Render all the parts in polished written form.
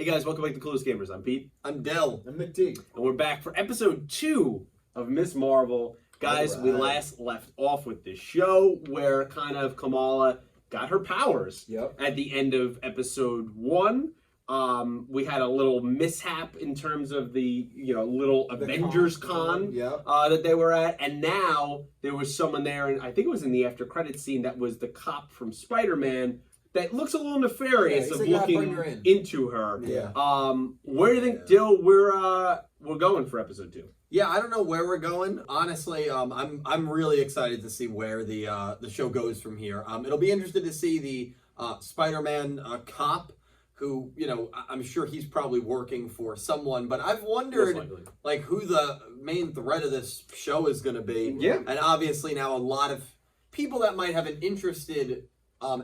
Hey guys, welcome back to Clueless Gamers. I'm Pete. I'm Dell. I'm McT. And we're back for episode 2 of Miss Marvel. Guys, we last left off with this show where kind of Kamala got her powers. Yep. At the end of episode 1. We had a little mishap in terms of the little Avengers con that they were at, and now there was someone there, and I think it was in the after credits scene that was the cop from Spider-Man that looks a little nefarious of looking into her. Yeah. Where do you think, Dill, we're going for episode 2? Yeah, I don't know where we're going. Honestly, I'm really excited to see where the show goes from here. It'll be interesting to see the Spider-Man cop, who, I'm sure he's probably working for someone, but I've wondered, like, who the main threat of this show is going to be. Yeah. And obviously now a lot of people that might have an interested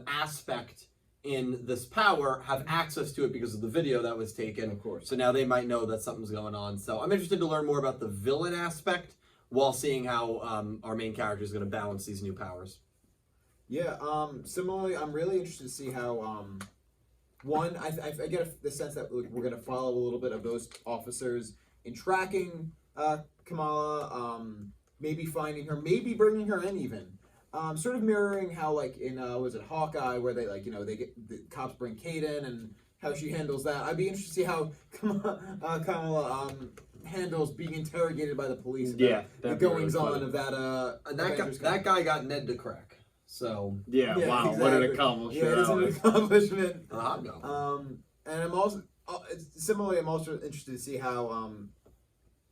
aspect in this power have access to it because of the video that was taken. Of course. So now they might know that something's going on. So I'm interested to learn more about the villain aspect while seeing how our main character is going to balance these new powers. Yeah, similarly, I'm really interested to see how, one, I get the sense that we're going to follow a little bit of those officers in tracking Kamala, maybe finding her, maybe bringing her in even. Sort of mirroring how, like, in, was it Hawkeye, where they, like, they get, the cops bring Kate in and how she handles that. I'd be interested to see how Kamala handles being interrogated by the police. Yeah. The goings-on of that, that guy got Ned to crack. So yeah, wow, exactly. What an accomplishment! Yeah, it is an accomplishment. And I'm also similarly, I'm also interested to see how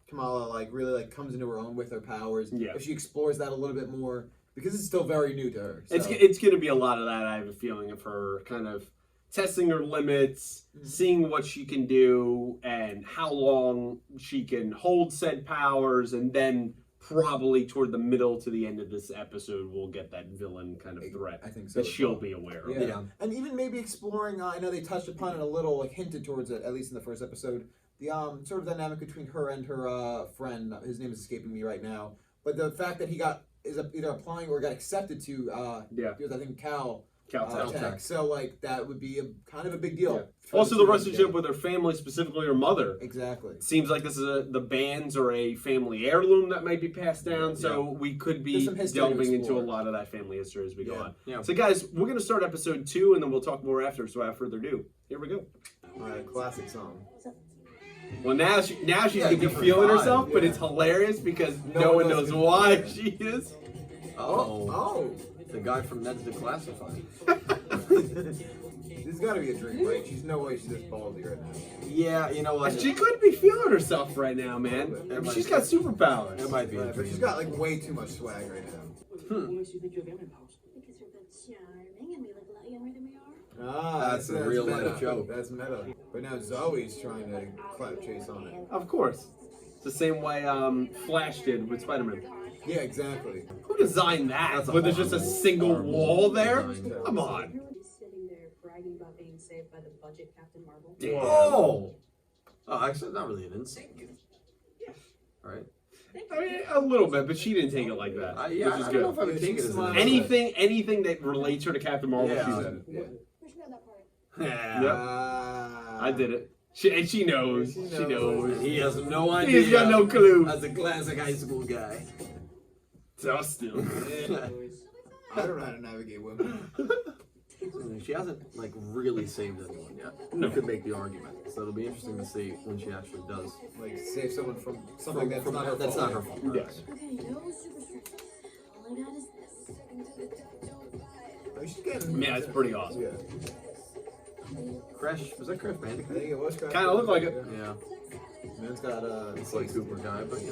Kamala really comes into her own with her powers. Yeah. If she explores that a little bit more, because it's still very new to her. So. It's going to be a lot of that. I have a feeling of her kind of testing her limits, seeing what she can do, and how long she can hold said powers, and then probably toward the middle to the end of this episode, we'll get that villain kind of threat. I think so. That she'll be aware of. Yeah. And even maybe exploring, I know they touched upon it a little, hinted towards it, at least in the first episode, the sort of dynamic between her and her friend. His name is escaping me right now. But the fact that he is either applying or got accepted to, I think, Caltech. So, that would be kind of a big deal. Yeah. Also, the relationship with her family, specifically her mother. Exactly. It seems like this is the bands are a family heirloom that might be passed down, so we could be delving into a lot of that family history as we go on. Yeah. So, guys, we're going to start episode 2, and then we'll talk more after, so without further ado, here we go. All right, classic song. Well, now she's going to be feeling herself, but it's hilarious because no one knows why she is. Oh. The guy from Ned's Declassified. There's got to be a dream, right? She's no way she's this ballsy right now. Yeah, you know what? She could be feeling herself right now, man. She's got superpowers. It might be a but dream. she's got way too much swag right now. What makes you think you have alien powers? Because you're that charming and we look a lot younger than we are. Ah, that's a real life joke. That's meta. But now Zoe's trying to clout chase on it. Of course. It's the same way Flash did with Spider-Man. Yeah, exactly. Who designed that? But there's just a single wall there? Come on. Just sitting there bragging about being saved by the budget Captain Marvel. Oh, actually, not really an insult. All right. I mean, a little bit, but she didn't take it like that. I don't know if I would take it as an insult. Anything that relates her to Captain Marvel, she's in. Yeah. I did it. She knows. She knows. He has no idea. He's got no clue. As a classic high school guy. Dustin. I don't know how to navigate women. She hasn't really saved anyone yet. You could make the argument. So it'll be interesting to see when she actually does. Save someone from something that's not her fault. That's not her fault. Yes. Okay, no super strength. All I got is this. She's getting. Yeah, it's pretty awesome. Yeah. Crash, was that Crash I Bandicoot? think it was Crash. Kind of looked like it. Yeah. Man's got It's like Cooper guy, but I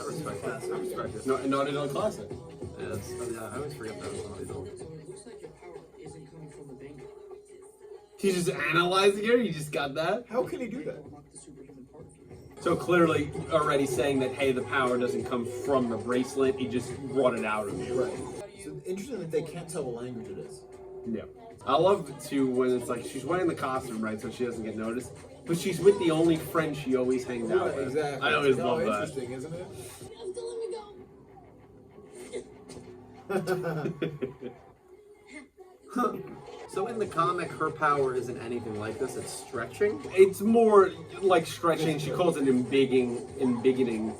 respect that. I respect it. No, Naughty Dog classic. Yeah, I always forget that was Naughty Dog. It looks like your power isn't coming from the bank. He's just analyzing her? You just got that? How can he do that? So clearly already saying that, hey, the power doesn't come from the bracelet, he just brought it out of you. Right. So interesting that they can't tell what language it is. Yeah. I love it too when it's like she's wearing the costume, right, so she doesn't get noticed. But she's with the only friend she always hangs out with. Exactly. I always love that. Interesting, isn't it? So in the comic, her power isn't anything like this. It's stretching. It's more like stretching. She calls it embiggening.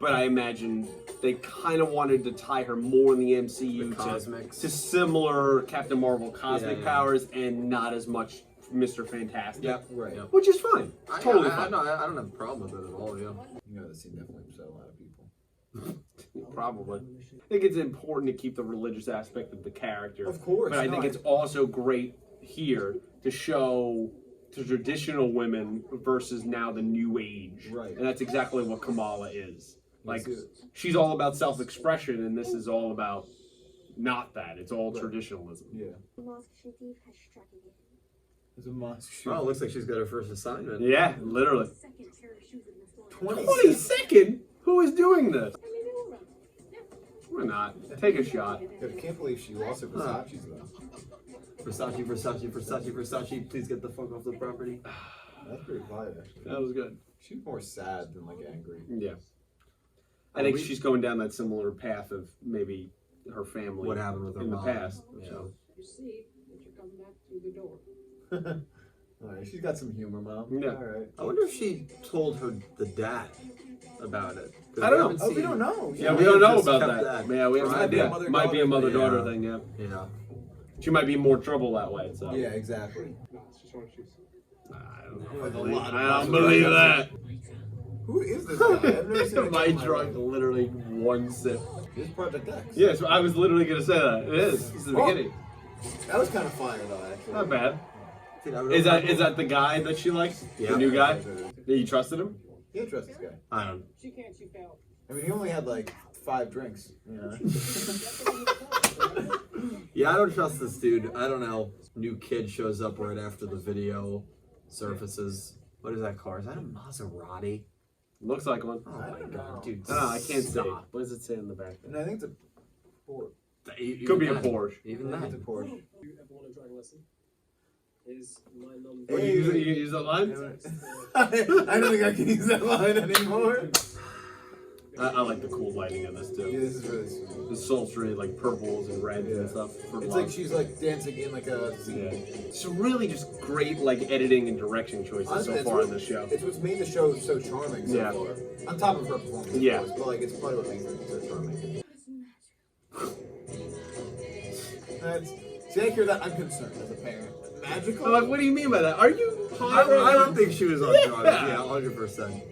But I imagine they kind of wanted to tie her more in the MCU to similar Captain Marvel cosmic powers and not as much Mr. Fantastic. Yeah, right. Yeah. Which is fine. It's totally fine. I don't have a problem with it at all, yeah. You know, this scene definitely upset a lot of people. Probably. I think it's important to keep the religious aspect of the character. Of course. But I think it's also great here to show the traditional women versus now the new age. Right. And that's exactly what Kamala is. Like, she's all about self-expression, and this is all about not that. It's all traditionalism. Yeah. The mosque Shadif has struck again. There's a mosque shoot. Oh, it looks like she's got her first assignment. Yeah, literally. Second pair of shoes in this line. 22nd? Who is doing this? Maybe we'll run. We're not. Take a shot. I can't believe she lost her Versace's though. Versace, please get the fuck off the property. That's pretty quiet actually. That was good. She's more sad than like angry. Yeah. I think she's going down that similar path of maybe her family. What happened with her in mom. the past. Yeah. So. You see that you're coming back through the door. Alright, she's got some humor, Mom. Yeah. Alright. I wonder if she told the dad about it. I don't know. Oh, we don't know. Yeah, we don't know just about kept that. that. Yeah, we have no Might be a idea. mother-daughter Might be a mother-daughter thing. thing, yeah. Yeah. She might be in more trouble that way. So. Yeah, exactly. No, it's just one shoes. I Like a don't lot of I don't believe that. Who is this guy? I've never seen a guy My in my drunk life. literally one sip. This is Project X. Yes, I was literally gonna say that. It is. This is the Oh. beginning. That was kind of fire though, actually. Not bad. Dude, Is that the guy that she likes? Yeah. The new guy? That you trusted him? You trust this guy. I don't. She can't, she fell. I mean, he only had like 5 drinks. You know? Yeah, I don't trust this dude. I don't know. New kid shows up right after the video surfaces. What is that car? Is that a Maserati? Looks like one. Oh my god, dude. I can't say. stop. What does it say in the back? And I think it's a Porsche. Could be a then. Porsche. Even I think it's a then. Porsche. You ever want a driving lesson? Is my number. What, you use that line? I don't think I can use that line anymore. I like the cool lighting of this Yeah, too. this is really sweet. The sultry like purples and reds and stuff. For It's love. like she's like dancing in like a Yeah. scene. It's really just great like editing and direction choices Honestly, so it's far what- on this show. It's what's made the show so charming so Yeah. far. On top of her performance, of Yeah. course, but like it's probably what makes it so charming. See, I hear that, I'm concerned as a parent. Magical? I'm like, what do you mean by that? Are you high? I don't think she was on drugs. Yeah. Yeah, 100%.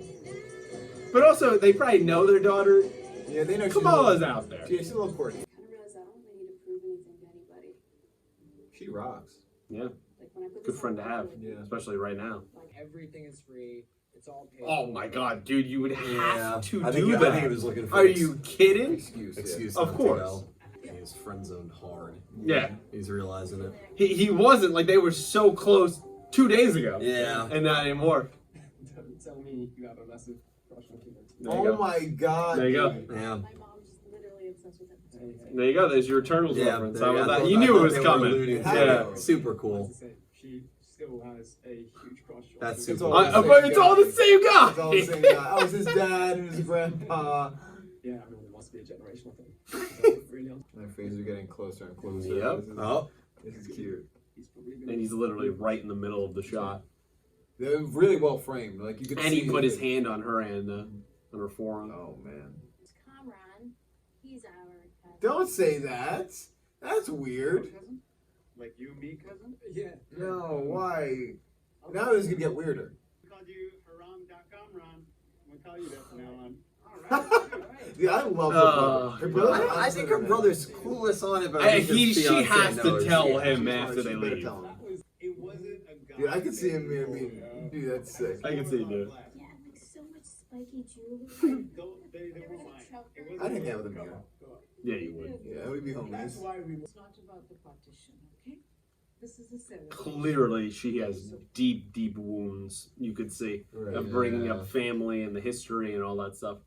But also, they probably know their daughter. Yeah, they know she's Kamala's out there. She's a little quirky. I kind of realized I don't really need to prove anything to anybody. She rocks. Yeah, Like when I put good this friend to on, have, Yeah. especially right now. Like everything is free. It's all paid. Oh my God, dude, you would have to I think, do I that. think he was looking for Are ex- you kidding? excuse Of not course. to go. He was friend zoned hard. Yeah, He's realizing it. he wasn't like they were so close 2 days ago. Yeah. and not anymore. Don't tell me you have a massive crush on Kimberly. There you Oh go. my god. There you go. dude. Yeah. My mom's just literally obsessed with him. There you go. There's your Eternals Yeah, reference. there How you was go. that? I You thought- knew I it was thought they were coming. alluding to Yeah. it. Super cool. As I say, she still has a huge crush on That's Kimberly. super all cool. the But it's all the same guy. It's all the same guy. Oh, it's his dad and his grandpa. Yeah, I mean, it must be a generational thing. Really, And their faces are getting closer and closer. Yep. Oh. This is cute. he's probably gonna And he's literally right in the middle of the shot. They're really well framed. Like you can And see. he put his it. hand on her hand, on her forearm. Oh man. It's Kamran. He's our cousin. Don't say that. That's weird. cousin? Like you, me, cousin? Yeah. No, why? Now this is gonna get weirder. We called you Haram.com, Ron. I'm gonna call you that from now on. Alright. Dude, I love her brother. Her brother. I think her brother's coolest on it, but I- I think his she fiancé has to knows. tell Yeah. him She's after smart. they She better leave. tell him. It wasn't a guy. Dude, I could see him here being. Dude, that's sick. I can see it, dude. Yeah, like so much spiky jewelry. They were mine. It wasn't I'd hang out with him here. Yeah, you would. Yeah, we'd be That's homies. why we. It's not about the partition, okay? This is a celebration. Clearly, she has deep, deep wounds. You could see of bringing up family and the history and all that stuff.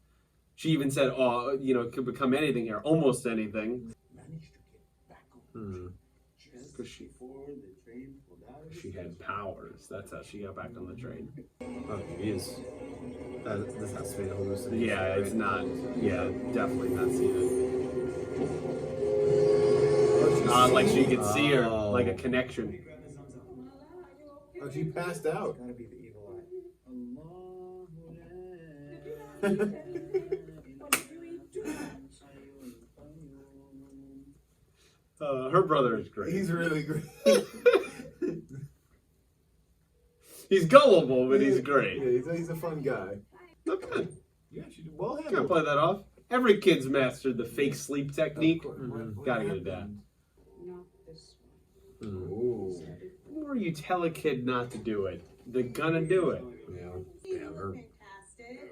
She even said, "Oh, you know, it could become anything here, almost anything." Managed to get back on just 'Cause she- before the train pulled out of the She had powers. That's how she got back on the train. Oh, he is. This has to be a hallucination. Yeah, right? it's not. Yeah, definitely not seen it. Like so you could see her, like a connection. Oh, she passed out. Gotta be the evil eye. Her brother is great. He's really great. He's gullible, but he's great. Yeah, he's a fun guy. Not bad. Yeah, she did well Can't handled. play that off. Every kid's mastered the fake sleep technique. Mhm. Gotta get it down. Not this Ooh. The more you tell a kid not to do it, they're gonna do it. Yeah. Damn, her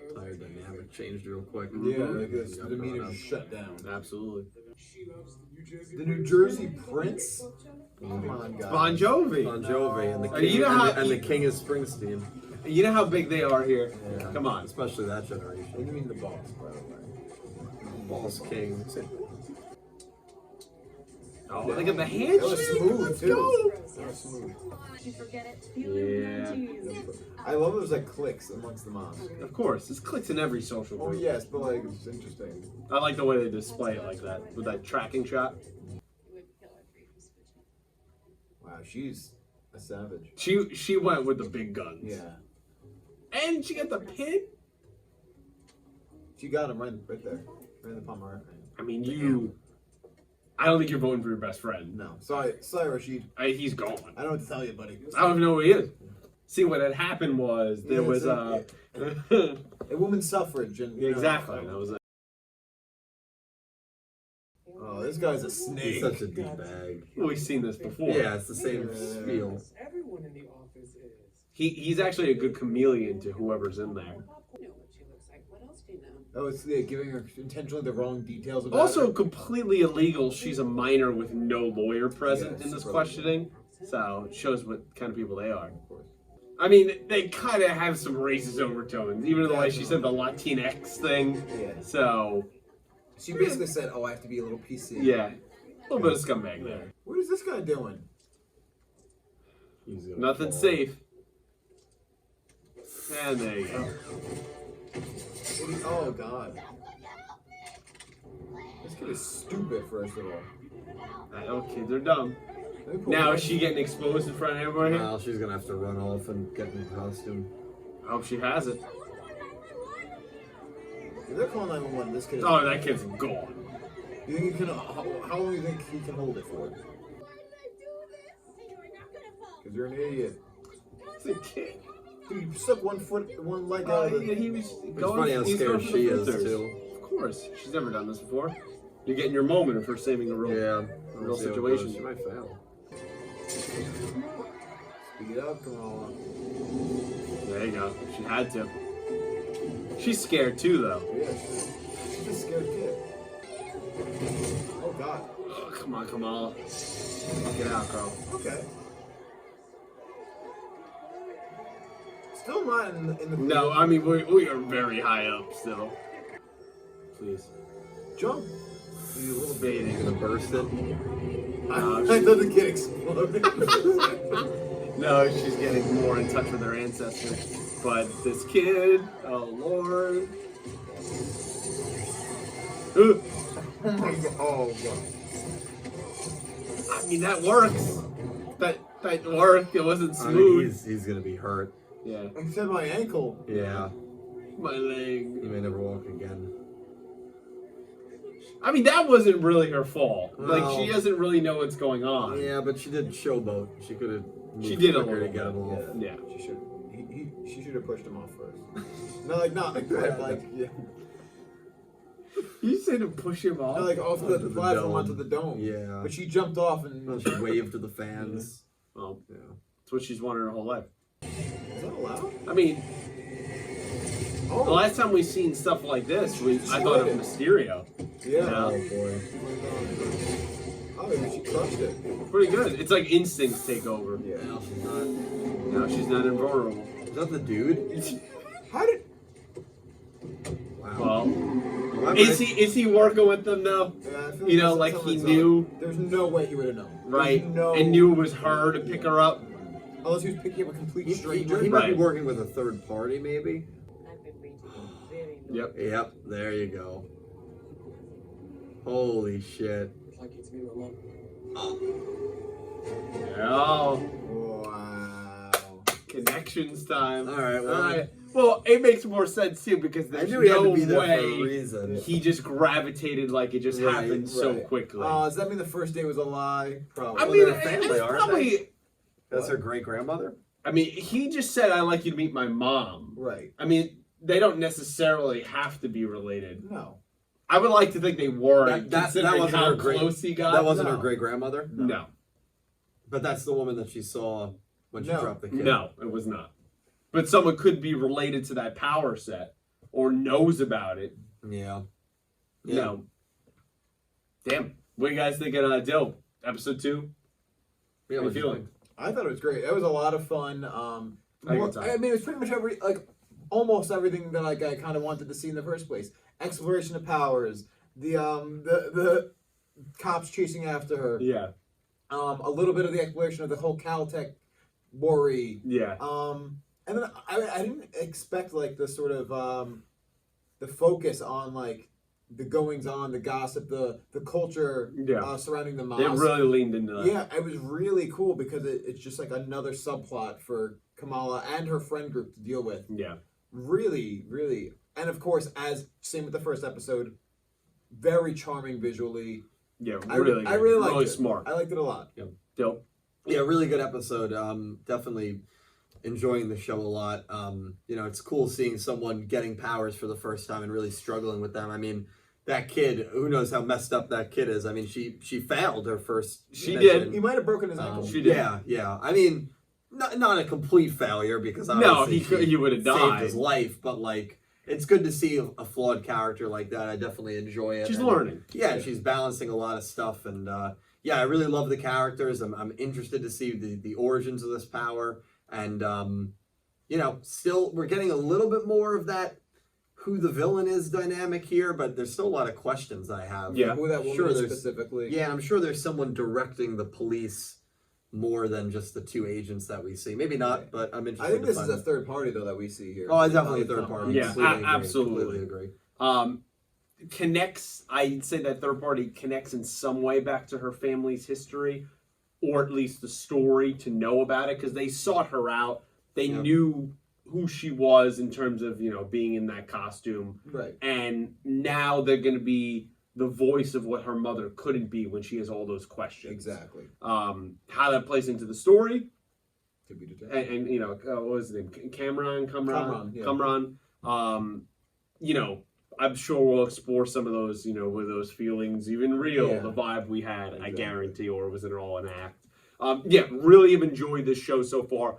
entire dynamic changed real quick. Yeah, like this, Got the brought meter up. just shut down. Absolutely. The New Jersey Prince? Come on, guys. Bon Jovi. Bon Jovi and the You king, know how- and the king is Springsteen. You know how big they are here. Yeah. Come on. Especially that What do generation. you mean the boss, by the way? Boss king. Oh, look at the That was handshake. smooth, Let's too. go. That was smooth. You forget it. Feel it Yeah. munchies. I love those like clicks amongst the moms. Of course, this clicks in every social Oh group. yes, but like it's interesting. I like the way they display it like that with that tracking shot. Wow, she's a savage. She went with the big guns. Yeah, And she got the pin. she got him right there, right in the palm of her hand. I mean, you. I don't think you're voting for your best friend. No, sorry, Rashid. He's gone. I don't know what to tell you, buddy. I don't even know who he is. See, what had happened was there Yeah, was it's a woman's suffrage, and you know, exactly. That was Oh, this guy's a snake. He's such a deep bag. we've seen this before. Yeah, it's the same Yeah. spiel. Everyone in the office is. He's actually a good chameleon to whoever's in there. You know what she looks like. What else do you know? Oh, it's giving her intentionally the wrong details about Also, her. completely illegal. She's a minor with no lawyer present Yeah, in this super questioning, so it shows what kind of people they are. Of course. I mean, they kind of have some racist overtones, even the way she said the Latinx thing. Yeah. So, She basically said, "Oh, I have to be a little PC." yeah, a little bit of scumbag there. What is this guy doing? He's gonna Nothing fall. safe. And there you go. Oh God. This kid is stupid. First of all. I know kids are dumb. Let me pull Now my- is she getting exposed in front of everybody? Well, she's gonna have to run off and get in costume. I hope she has it. If they're calling 911, this kid is. Oh, that kid's gone. You think he can? How long do you think he can hold it for? Because you're an idiot. It's a kid. Dude, you stuck one leg out of the. Yeah, he was It's going. funny how he's scared going for the she is filters. too. Of course, she's never done this before. You're getting your moment of her saving a real, Yeah. real See how it situation. goes. She might fail. Speed up, Kamala. There you go. She had to. She's scared too, though. Yeah, she's a scared kid. Oh God. Oh, come on, Kamala. Get out, girl. Okay. Still not in the. No, I mean we are very high up still. Please. Jump. You little baby. Gonna burst it. I thought the kid exploded. No, she's getting more in touch with her ancestors. But this kid, oh Lord. Ooh, Oh my God. Oh God. I mean that works. That worked. It wasn't I mean, smooth. he's gonna be hurt. Yeah. I said my ankle. Yeah. My leg. He may never walk again. I mean that wasn't really her fault. Like No. she doesn't really know what's going on. Yeah, but she did showboat. She could have. She did a quicker to little get him bit. off. Yeah. She should. She should have pushed him off first. No, not like yeah. You said to push him off? No, like off the Onto the platform dome. onto the dome. Yeah. But she jumped off and. Well, she waved to the fans. Well, Yeah. that's what she's wanted her whole life. Is that allowed? I mean, Oh. the last time we seen stuff like this, I thought of Mysterio. Yeah. Oh Yeah. boy. Oh, yeah, she crushed it. Pretty good. It's like instincts take over. Yeah. Now she's not. Now she's not invulnerable. Is that the dude? How did? Wow. Well, is he working with them though? Yeah, I feel You know, that's like something he that's knew, up. There's no way he would have known. There's right? No. And knew it was her to pick her up. Unless he was picking up a complete He stranger. might be Right. working with a third party, maybe. I've been waiting a very long Yep. Yep. There you go. Holy shit. Looks like it's me alone. Oh, Wow. connections time. All right, well, All right. Well, it makes more sense too because I there's knew he had no to be there for a way reason. he just gravitated like it just Right, happened so Right. quickly. Does that mean the first day was a lie? Probably. I Well, mean, they're a family, it's aren't probably. they? That's her great grandmother. I mean, he just said, "I'd like you to meet my mom." Right. I mean, they don't necessarily have to be related. No. I would like to think they were, That considering wasn't how her great- close he got. That wasn't No. her great grandmother. No, But that's the woman that she saw when she No. dropped the kid. no, it was not. But someone could be related to that power set or knows about it. Yeah. No. Damn. What do you guys think of Dill? Episode 2? Yeah, How you what'd you feeling? think? I thought it was great. It was a lot of fun. Had a good time. I mean, it was pretty much almost everything that I kind of wanted to see in the first place. Exploration of powers, the cops chasing after her, Yeah. a little bit of the exploration of the whole Caltech worry. Yeah. And then I didn't expect like the sort of the focus on like the goings on, the gossip, the culture Yeah. surrounding the They mosque. really leaned into that. Yeah, it was really cool because it's just like another subplot for Kamala and her friend group to deal with. Yeah. Really, really, and of course, as same with the first episode, very charming visually. Yeah, I really. really liked really it. smart. I liked it a lot. Dope. Yeah, really good episode. Definitely enjoying the show a lot. It's cool seeing someone getting powers for the first time and really struggling with them. I mean, that kid, who knows how messed up that kid is. I mean, she failed her first She mission. did. He might have broken his ankle. She did. Yeah. I mean, not a complete failure because No, obviously he would have saved died. his life, but like it's good to see a flawed character like that. I definitely enjoy it. She's And, learning. Yeah, she's balancing a lot of stuff, and I really love the characters. I'm interested to see the origins of this power, and still we're getting a little bit more of that who the villain is dynamic here, but there's still a lot of questions I have. Yeah. Who that woman Sure, is there's- specifically. Yeah, I'm sure there's someone directing the police more than just the two agents that we see. Maybe not, but I'm interested. I think to this find is a out. third party though that we see here. Oh, it's definitely a third party. Yeah, Completely agree. absolutely. Completely agree. Connects, I'd say that third party connects in some way back to her family's history, or at least the story to know about it, because they sought her out. They Yeah. knew who she was in terms of, being in that costume. Right. And now they're going to be the voice of what her mother couldn't be when she has all those questions. Exactly. How that plays into the story, To be determined. and what was his name? Kamran. Yeah. I'm sure we'll explore some of those, were those feelings even real, Yeah. the vibe we had, I Exactly. guarantee, or was it all an act? Really have enjoyed this show so far.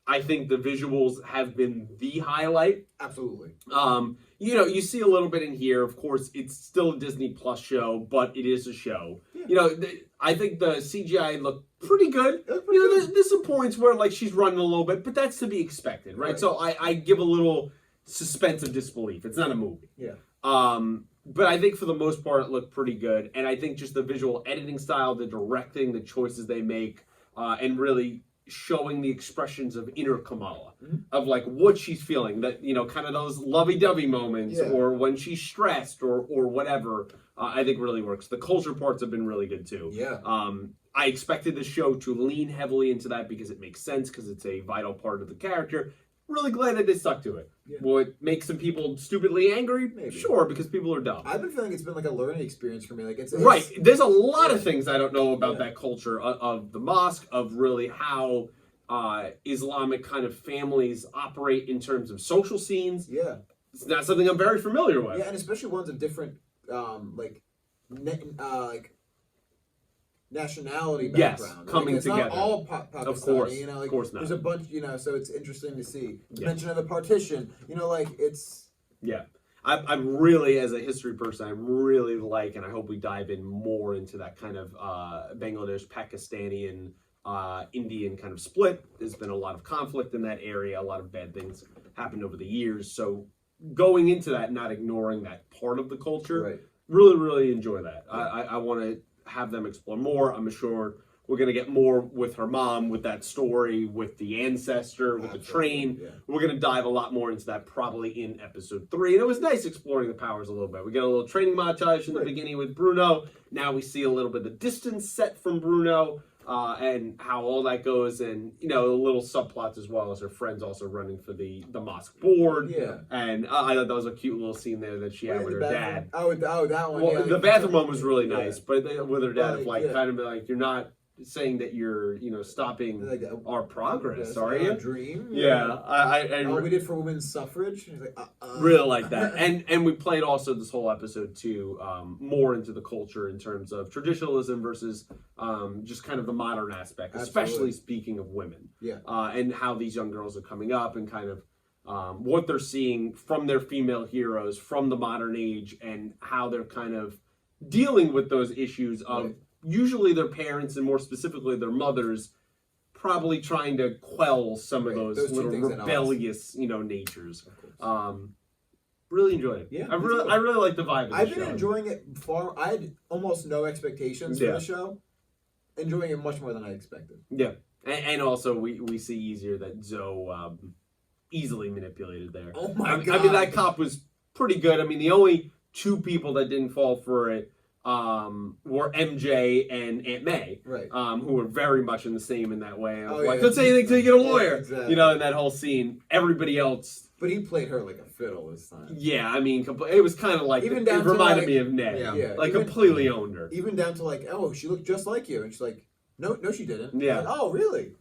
I think the visuals have been the highlight. Absolutely. You see a little bit in here. Of course, it's still a Disney Plus show, but it is a show. Yeah. I think the CGI looked pretty good. It looked pretty good. There's some points where like she's running a little bit, but that's to be expected, right? Right. So I give a little suspense of disbelief. It's not a movie. Yeah. But I think for the most part it looked pretty good, and I think just the visual editing style, the directing, the choices they make, and really showing the expressions of inner Kamala, of like what she's feeling, that kind of those lovey-dovey moments, Yeah. or when she's stressed, or whatever. I think really works. The culture parts have been really good too. Yeah. I expected the show to lean heavily into that because it makes sense, because it's a vital part of the character. Really glad that they stuck to it. Yeah. Will it make some people stupidly angry? Maybe. Sure, because people are dumb. I've been feeling it's been like a learning experience for me. Like it's Right. There's a lot of things I don't know about Yeah. that culture of the mosque, of really how Islamic kind of families operate in terms of social scenes. Yeah. It's not something I'm very familiar with. Yeah, and especially ones of different like nationality Yes, background. coming it's together. Not all Pakistani, Of course, like, of course not. There's a bunch, so it's interesting to see. The Yeah. mention of the partition, it's Yeah. I'm really, as a history person, I really like, and I hope we dive in more into that kind of Bangladesh, Pakistani, and Indian kind of split. There's been a lot of conflict in that area. A lot of bad things happened over the years. So going into that, not ignoring that part of the culture, right. really, really enjoy that. I want to have them explore more. I'm sure We're going to get more with her mom, with that story, with the ancestor, with the train. Yeah. We're going to dive a lot more into that probably in episode 3. And it was nice exploring the powers a little bit. We get a little training montage in the beginning with Bruno. Now we see a little bit of distance set from Bruno. And how all that goes, and little subplots as well as her friends also running for the mosque board. Yeah. And I thought that was a cute little scene there that she had with her dad. Oh, that one. Well, yeah, the bathroom one was really nice, yeah. but with her dad, kind of like, you're not saying that you're stopping Like, our progress, that's are our you? Dream. Yeah, I we did for women's suffrage. He's like, really like that, and we played also this whole episode too, more into the culture in terms of traditionalism versus just kind of the modern aspect, especially speaking of women. Yeah, and how these young girls are coming up and kind of what they're seeing from their female heroes from the modern age, and how they're kind of dealing with those issues of usually their parents, and more specifically their mothers, probably trying to quell some of those little rebellious, natures. Really enjoyed it. Yeah, I really like the vibe of the I've show. been enjoying it far. I had almost no expectations for the show. Enjoying it much more than I expected. Yeah, and also we see easier that Zoe easily manipulated there. Oh my god! I mean, that cop was pretty good. I mean, the only 2 people that didn't fall for it were MJ and Aunt May, right? Who were very much in the same in that way. Don't say anything till you get a lawyer. Exactly. In that whole scene, everybody else. But he played her like a fiddle this time. Yeah, I mean, it was kind of like Even down it to reminded me of Ned. Yeah, completely owned her. Even down to like, oh, she looked just like you, and she's like, no, she didn't. Yeah. Like, oh, really?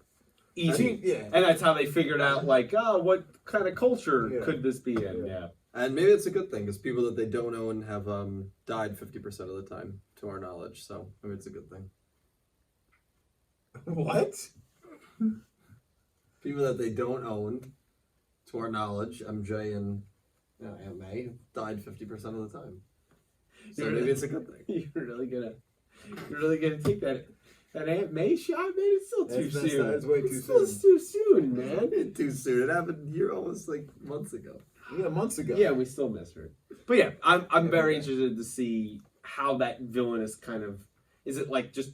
Easy. Yeah. And that's how they figured out, like, what kind of culture could this be in? Yeah. And maybe it's a good thing, because people that they don't own have died 50% of the time, to our knowledge. So maybe it's a good thing. What? People that they don't own, to our knowledge, MJ and Aunt May, died 50% of the time. So maybe it's a good thing. You're really gonna take that Aunt May shot, man? It's still too soon. That's way too soon. It's too soon, man. Too soon. It happened here almost like months ago. Yeah, months ago. Yeah, we still miss her. But yeah, I'm very interested to see how that villainous kind of, is it like just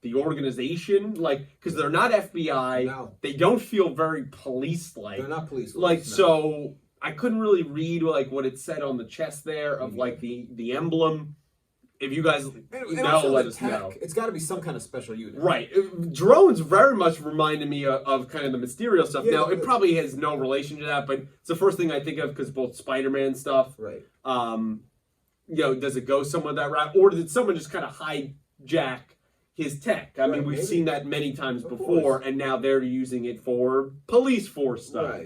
the organization, like, because they're not FBI. No. They don't feel very police-like. They're not police. Like, no. so I couldn't really read like what it said on the chest there of like the emblem. If you guys know, let us know. It's got to be some kind of special unit. Right. Drones very much reminded me of kind of the Mysterio stuff. Yeah, now, it probably has no relation to that, but it's the first thing I think of because both Spider-Man stuff. Right. Does it go somewhere that route? Or did someone just kind of hijack his tech? I mean, we've seen that many times before, and now they're using it for police force stuff.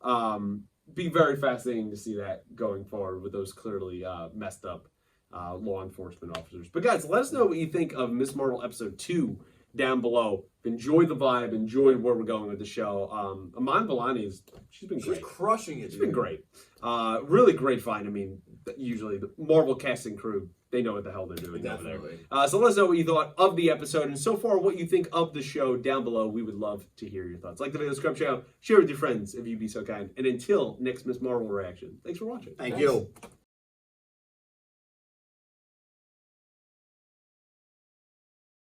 Right. Be very fascinating to see that going forward with those clearly messed up law enforcement officers. But guys, let us know what you think of Miss Marvel episode 2 down below. Enjoyed the vibe, enjoyed where we're going with the show. Aman Vellani she's been great. She's crushing it. She's been great. Really great find. I mean, usually the Marvel casting crew, they know what the hell they're doing over there. So let us know what you thought of the episode, and so far what you think of the show down below. We would love to hear your thoughts. Like the video, subscribe channel, share with your friends if you'd be so kind. And until next Miss Marvel reaction, thanks for watching. Thank you.